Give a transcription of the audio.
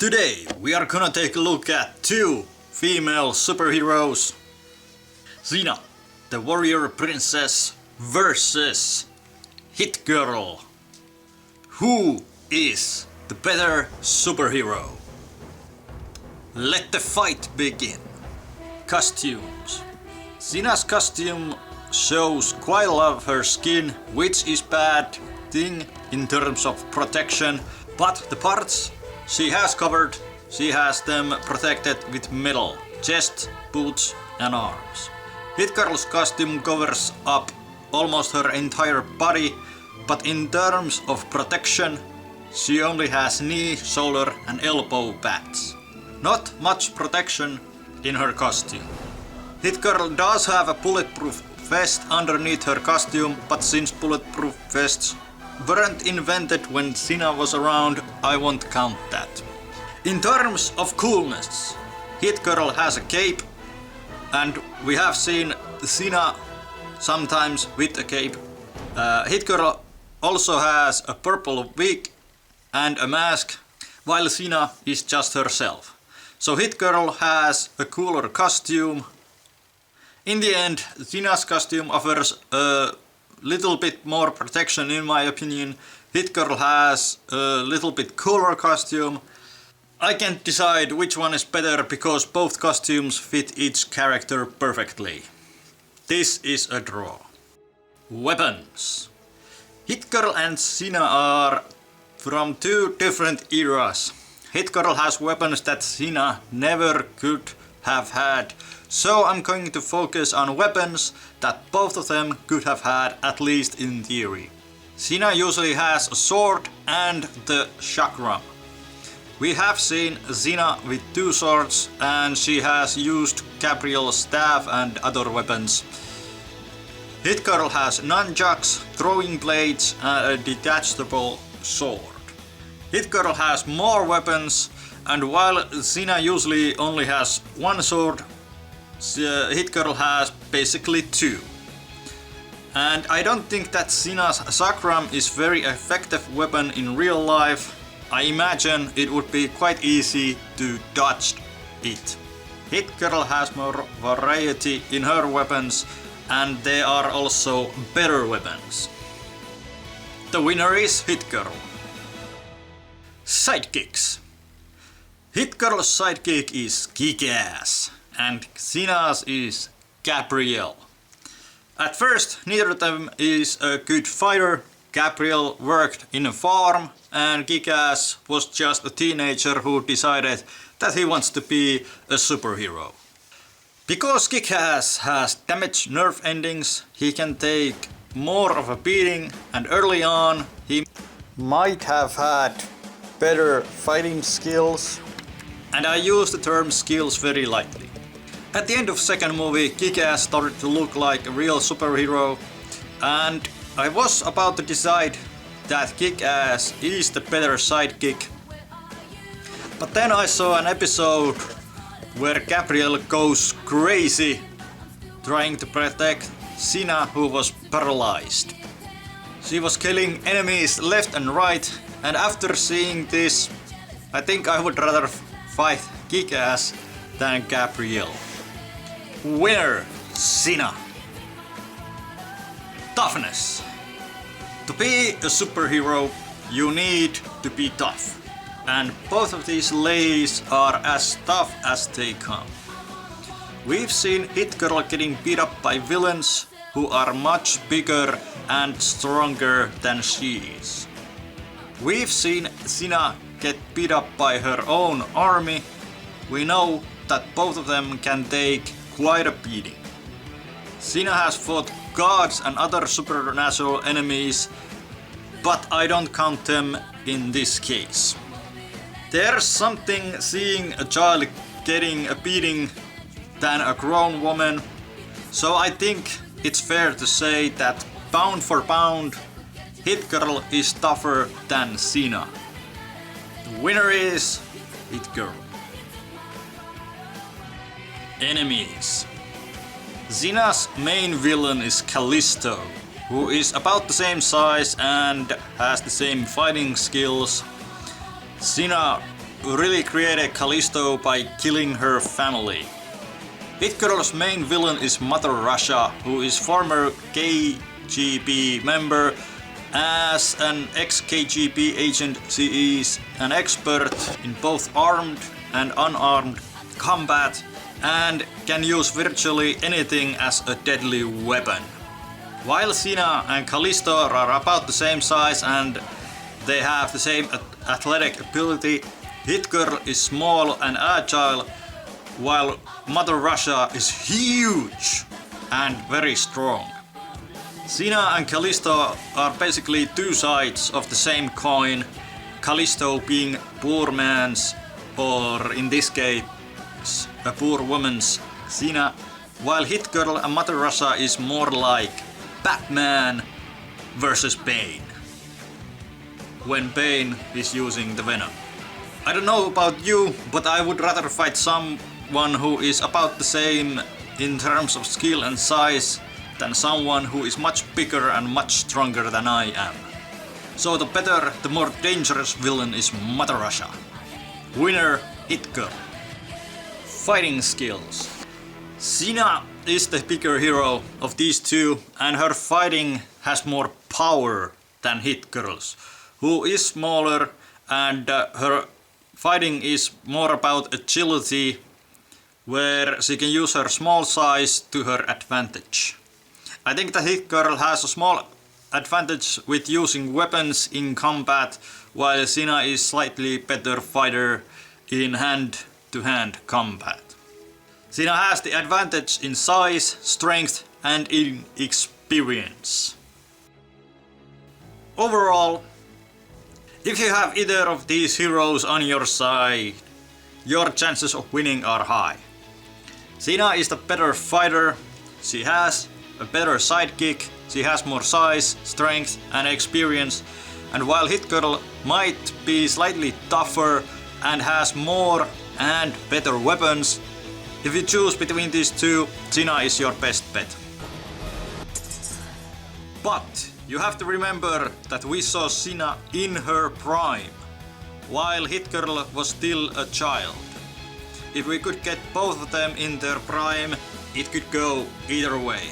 Today we are gonna take a look at two female superheroes. Xena, the warrior princess, versus Hit Girl. Who is the better superhero? Let the fight begin. Costumes. Xena's costume shows quite a lot of her skin, which is bad thing in terms of protection, but the parts she has covered, she has them protected with metal, chest, boots and arms. Hit Girl's costume covers up almost her entire body, but in terms of protection, she only has knee, shoulder and elbow pads. Not much protection in her costume. Hit Girl does have a bulletproof vest underneath her costume, but since bulletproof vests weren't invented when Xena was around, I won't count that. In terms of coolness, Hit Girl has a cape, and we have seen Xena sometimes with a cape. Hit Girl also has a purple wig and a mask, while Xena is just herself. So Hit Girl has a cooler costume. In the end, Xena's costume offers a little bit more protection in my opinion. Hit Girl has a little bit cooler costume. I can't decide which one is better because both costumes fit each character perfectly. This is a draw. Weapons. Hit Girl and Xena are from two different eras. Hit Girl has weapons that Xena never could have had, so I'm going to focus on weapons that both of them could have had, at least in theory. Xena usually has a sword and the chakram. We have seen Xena with two swords, and she has used Gabriel's staff and other weapons. Hit Girl has nunchucks, throwing blades and a detachable sword. Hit Girl has more weapons, and while Xena usually only has one sword, Hit Girl has basically two. And I don't think that Xena's chakram is very effective weapon in real life. I imagine it would be quite easy to dodge it. Hit Girl has more variety in her weapons, and they are also better weapons. The winner is Hit Girl. Sidekicks. Hit Girl's sidekick is Kick-Ass, and Xena's is Gabrielle. At first, neither of them is a good fighter. Gabrielle worked in a farm, and Kick-Ass was just a teenager who decided that he wants to be a superhero. Because Kick-Ass has damaged nerve endings, he can take more of a beating, and early on he might have had better fighting skills. And I use the term skills very lightly. At the end of second movie, Kick-Ass started to look like a real superhero, and I was about to decide that Kick-Ass is the better sidekick. But then I saw an episode where Gabrielle goes crazy trying to protect Xena, who was paralyzed. She was killing enemies left and right, and after seeing this, I think I would rather fight Kick-Ass than Gabrielle. Winner, Xena. Toughness. To be a superhero, you need to be tough. And both of these ladies are as tough as they come. We've seen Hit Girl getting beat up by villains who are much bigger and stronger than she is. We've seen Xena get beat up by her own army. We know that both of them can take quite a beating. Xena has fought gods and other supernatural enemies, but I don't count them in this case. There's something seeing a child getting a beating than a grown woman, so I think it's fair to say that pound for pound, Hit Girl is tougher than Xena. The winner is Hit Girl. Enemies. Xena's main villain is Callisto, who is about the same size and has the same fighting skills. Xena really created Callisto by killing her family. Hit Girl's main villain is Mother Russia, who is former KGB member. As an ex-KGB agent, she is an expert in both armed and unarmed combat and can use virtually anything as a deadly weapon. While Xena and Callisto are about the same size and they have the same athletic ability, Hit Girl is small and agile, while Mother Russia is huge and very strong. Xena and Callisto are basically two sides of the same coin, Callisto being poor man's, or in this case, a poor woman's Xena, while Hit Girl and Mother Russia is more like Batman versus Bane, when Bane is using the venom. I don't know about you, but I would rather fight someone who is about the same in terms of skill and size than someone who is much bigger and much stronger than I am. So the better, the more dangerous villain is Mother Russia. Winner, Hit Girl. Fighting skills. Xena is the bigger hero of these two, and her fighting has more power than Hit Girl's, who is smaller, and her fighting is more about agility, where she can use her small size to her advantage. I think that Hit Girl has a small advantage with using weapons in combat, while Xena is slightly better fighter in hand-to-hand combat. Xena has the advantage in size, strength and in experience. Overall, if you have either of these heroes on your side, your chances of winning are high. Xena is the better fighter, she has a better sidekick, she has more size, strength and experience, and while Hit Girl might be slightly tougher and has more and better weapons, if you choose between these two, Xena is your best bet. But you have to remember that we saw Xena in her prime, while Hit Girl was still a child. If we could get both of them in their prime, it could go either way.